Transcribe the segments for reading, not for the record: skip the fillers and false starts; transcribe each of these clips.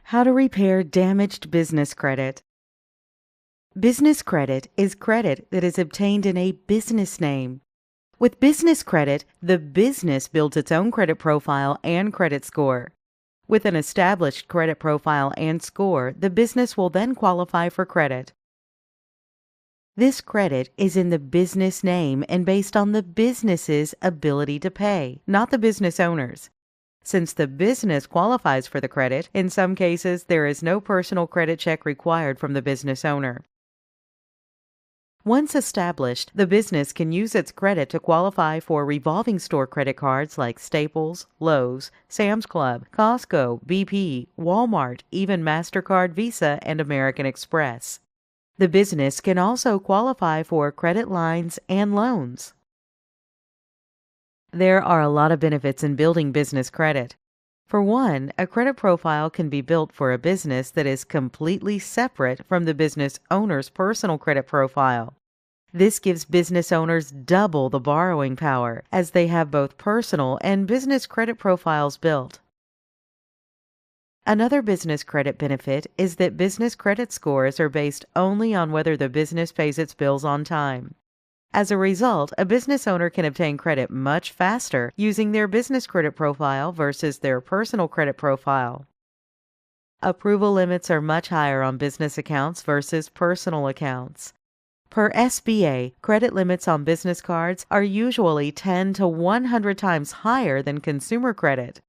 How to repair damaged business credit. Business credit is credit that is obtained in a business name. With business credit, the business builds its own credit profile and credit score. With an established credit profile and score, the business will then qualify for credit. This credit is in the business name and based on the business's ability to pay, not the business owner's. Since the business qualifies for the credit, in some cases there is no personal credit check required from the business owner. Once established, the business can use its credit to qualify for revolving store credit cards like Staples, Lowe's, Sam's Club, Costco, BP, Walmart, even MasterCard, Visa, and American Express. The business can also qualify for credit lines and loans. There are a lot of benefits in building business credit. For one, a credit profile can be built for a business that is completely separate from the business owner's personal credit profile. This gives business owners double the borrowing power, as they have both personal and business credit profiles built. Another business credit benefit is that business credit scores are based only on whether the business pays its bills on time. As a result, a business owner can obtain credit much faster using their business credit profile versus their personal credit profile. Approval limits are much higher on business accounts versus personal accounts. Per SBA, credit limits on business cards are usually 10 to 100 times higher than consumer credit.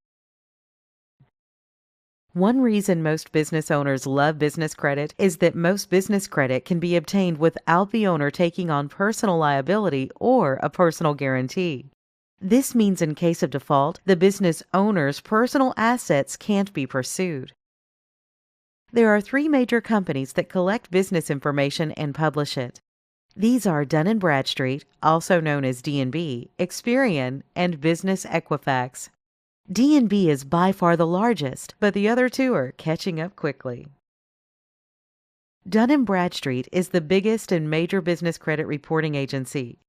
One reason most business owners love business credit is that most business credit can be obtained without the owner taking on personal liability or a personal guarantee. This means in case of default, the business owner's personal assets can't be pursued. There are three major companies that collect business information and publish it. These are Dun & Bradstreet, also known as D&B, Experian, and Business Equifax. D&B is by far the largest, but the other two are catching up quickly. Dun & Bradstreet is the biggest and major business credit reporting agency.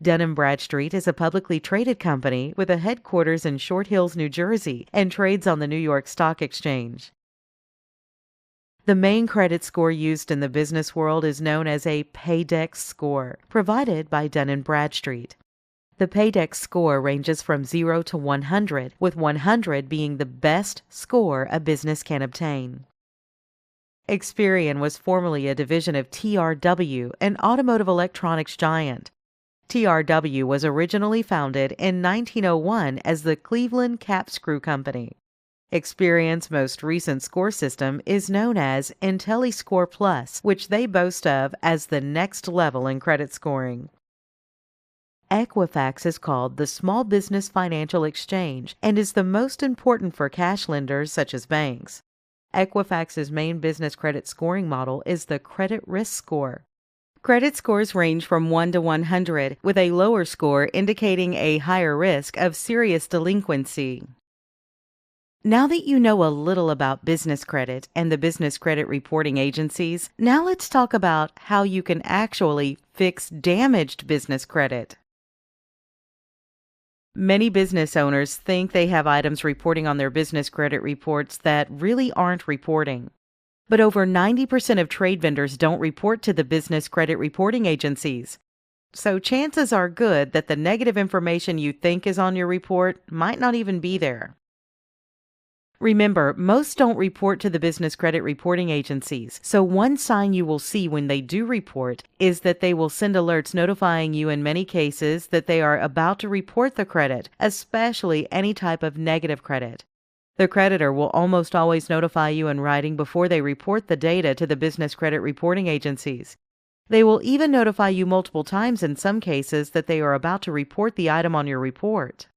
Dun & Bradstreet is a publicly traded company with a headquarters in Short Hills, New Jersey, and trades on the New York Stock Exchange. The main credit score used in the business world is known as a Paydex score, provided by Dun & Bradstreet. The Paydex score ranges from 0 to 100, with 100 being the best score a business can obtain. Experian was formerly a division of TRW, an automotive electronics giant. TRW was originally founded in 1901 as the Cleveland Cap Screw Company. Experian's most recent score system is known as IntelliScore Plus, which they boast of as the next level in credit scoring. Equifax is called the Small Business Financial Exchange and is the most important for cash lenders such as banks. Equifax's main business credit scoring model is the credit risk score. Credit scores range from 1 to 100, with a lower score indicating a higher risk of serious delinquency. Now that you know a little about business credit and the business credit reporting agencies, now let's talk about how you can actually fix damaged business credit. Many business owners think they have items reporting on their business credit reports that really aren't reporting. But over 90% of trade vendors don't report to the business credit reporting agencies. So chances are good that the negative information you think is on your report might not even be there. Remember, most don't report to the business credit reporting agencies, so one sign you will see when they do report is that they will send alerts notifying you in many cases that they are about to report the credit, especially any type of negative credit. The creditor will almost always notify you in writing before they report the data to the business credit reporting agencies. They will even notify you multiple times in some cases that they are about to report the item on your report.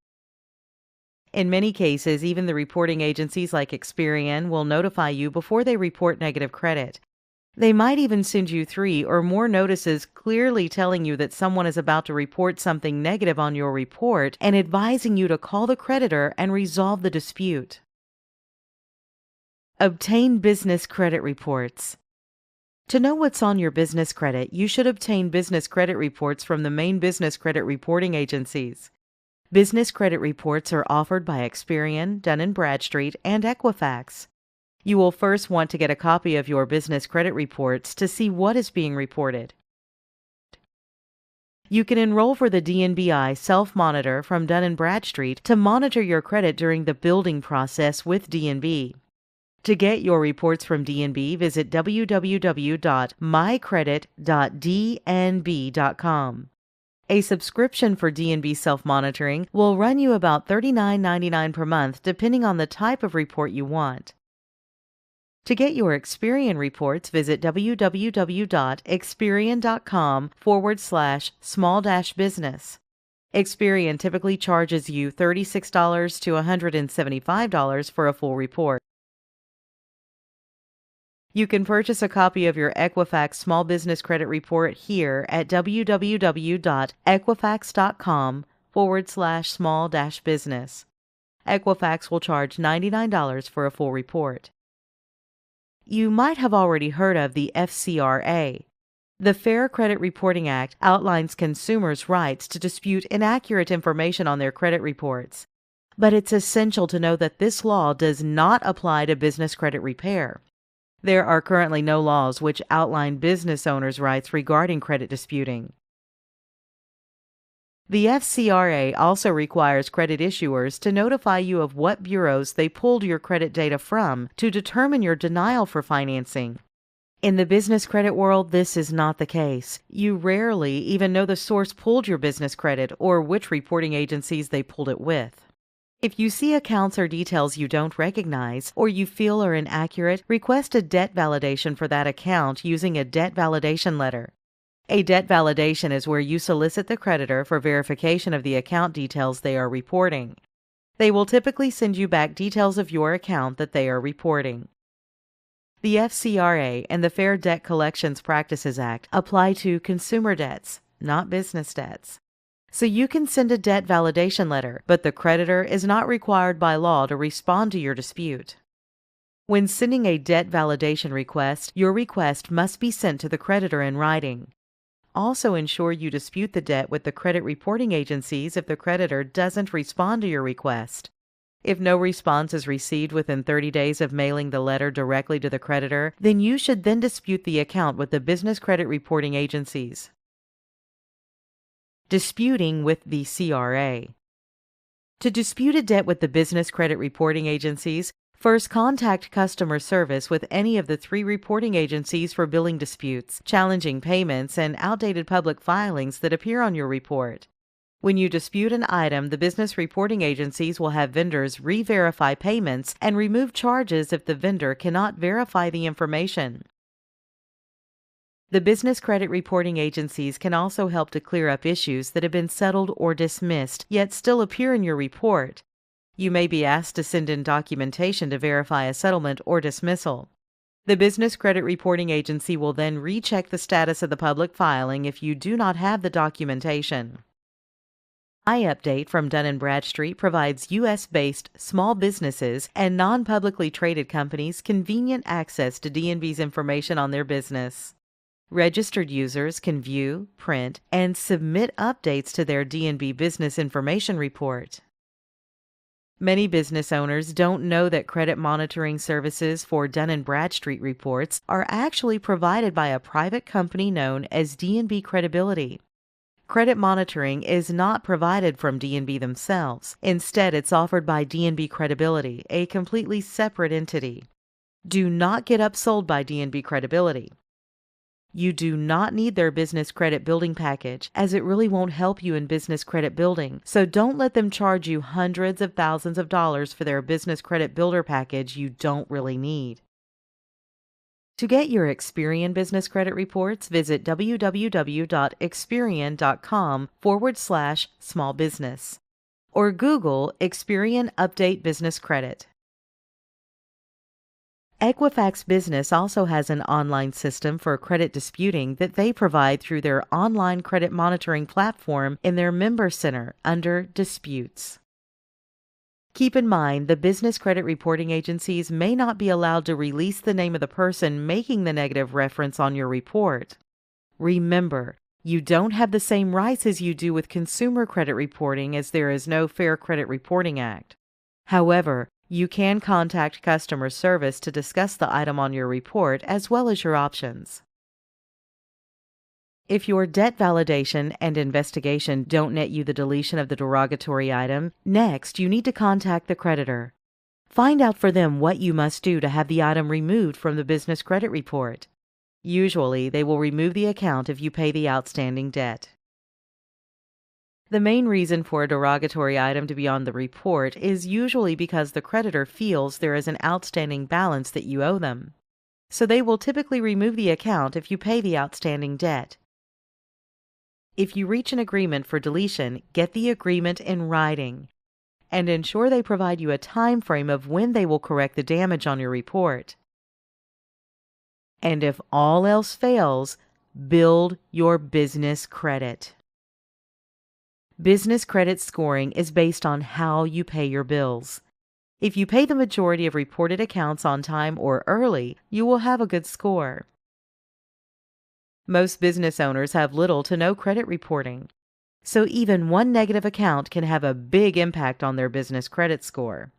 In many cases, even the reporting agencies like Experian will notify you before they report negative credit. They might even send you 3 or more notices clearly telling you that someone is about to report something negative on your report and advising you to call the creditor and resolve the dispute. Obtain business credit reports. To know what's on your business credit, you should obtain business credit reports from the main business credit reporting agencies. Business credit reports are offered by Experian, Dun & Bradstreet, and Equifax. You will first want to get a copy of your business credit reports to see what is being reported. You can enroll for the DNBI Self-Monitor from Dun & Bradstreet to monitor your credit during the building process with DNB. To get your reports from DNB, visit www.mycredit.dnb.com. A subscription for DNB Self-Monitoring will run you about $39.99 per month, depending on the type of report you want. To get your Experian reports, visit www.experian.com/small-business. Experian typically charges you $36 to $175 for a full report. You can purchase a copy of your Equifax Small Business Credit Report here at www.equifax.com/small-business. Equifax will charge $99 for a full report. You might have already heard of the FCRA. The Fair Credit Reporting Act outlines consumers' rights to dispute inaccurate information on their credit reports. But it's essential to know that this law does not apply to business credit repair. There are currently no laws which outline business owners' rights regarding credit disputing. The FCRA also requires credit issuers to notify you of what bureaus they pulled your credit data from to determine your denial for financing. In the business credit world, this is not the case. You rarely even know the source pulled your business credit or which reporting agencies they pulled it with. If you see accounts or details you don't recognize or you feel are inaccurate, request a debt validation for that account using a debt validation letter. A debt validation is where you solicit the creditor for verification of the account details they are reporting. They will typically send you back details of your account that they are reporting. The FCRA and the Fair Debt Collections Practices Act apply to consumer debts, not business debts. So you can send a debt validation letter, but the creditor is not required by law to respond to your dispute. When sending a debt validation request, your request must be sent to the creditor in writing. Also ensure you dispute the debt with the credit reporting agencies if the creditor doesn't respond to your request. If no response is received within 30 days of mailing the letter directly to the creditor, then you should then dispute the account with the business credit reporting agencies. Disputing with the CRA. To dispute a debt with the business credit reporting agencies, first contact customer service with any of the 3 reporting agencies for billing disputes, challenging payments, and outdated public filings that appear on your report. When you dispute an item, the business reporting agencies will have vendors re-verify payments and remove charges if the vendor cannot verify the information. The business credit reporting agencies can also help to clear up issues that have been settled or dismissed, yet still appear in your report. You may be asked to send in documentation to verify a settlement or dismissal. The business credit reporting agency will then recheck the status of the public filing if you do not have the documentation. iUpdate from Dun & Bradstreet provides U.S.-based small businesses and non-publicly traded companies convenient access to DNB's information on their business. Registered users can view, print, and submit updates to their DNB Business Information Report. Many business owners don't know that credit monitoring services for Dun & Bradstreet reports are actually provided by a private company known as DNB Credibility. Credit monitoring is not provided from DNB themselves. Instead, it's offered by DNB Credibility, a completely separate entity. Do not get upsold by DNB Credibility. You do not need their business credit building package, as it really won't help you in business credit building, so don't let them charge you hundreds of thousands of dollars for their business credit builder package you don't really need. To get your Experian business credit reports, visit www.experian.com/small-business or Google Experian Update Business Credit. Equifax Business also has an online system for credit disputing that they provide through their online credit monitoring platform in their member center under Disputes. Keep in mind, the business credit reporting agencies may not be allowed to release the name of the person making the negative reference on your report. Remember, you don't have the same rights as you do with consumer credit reporting, as there is no Fair Credit Reporting Act. However, You can contact customer service to discuss the item on your report as well as your options. If your debt validation and investigation don't net you the deletion of the derogatory item, next you need to contact the creditor. Find out for them what you must do to have the item removed from the business credit report. Usually, they will remove the account if you pay the outstanding debt. The main reason for a derogatory item to be on the report is usually because the creditor feels there is an outstanding balance that you owe them. So they will typically remove the account if you pay the outstanding debt. If you reach an agreement for deletion, get the agreement in writing and ensure they provide you a time frame of when they will correct the damage on your report. And if all else fails, build your business credit. Business credit scoring is based on how you pay your bills. If you pay the majority of reported accounts on time or early, you will have a good score. Most business owners have little to no credit reporting, so even one negative account can have a big impact on their business credit score.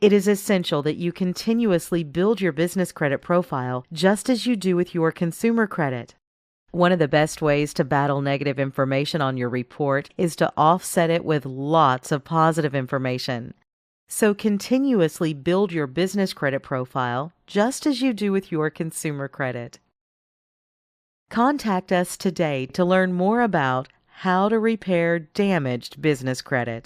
It is essential that you continuously build your business credit profile just as you do with your consumer credit. One of the best ways to battle negative information on your report is to offset it with lots of positive information. So continuously build your business credit profile just as you do with your consumer credit. Contact us today to learn more about how to repair damaged business credit.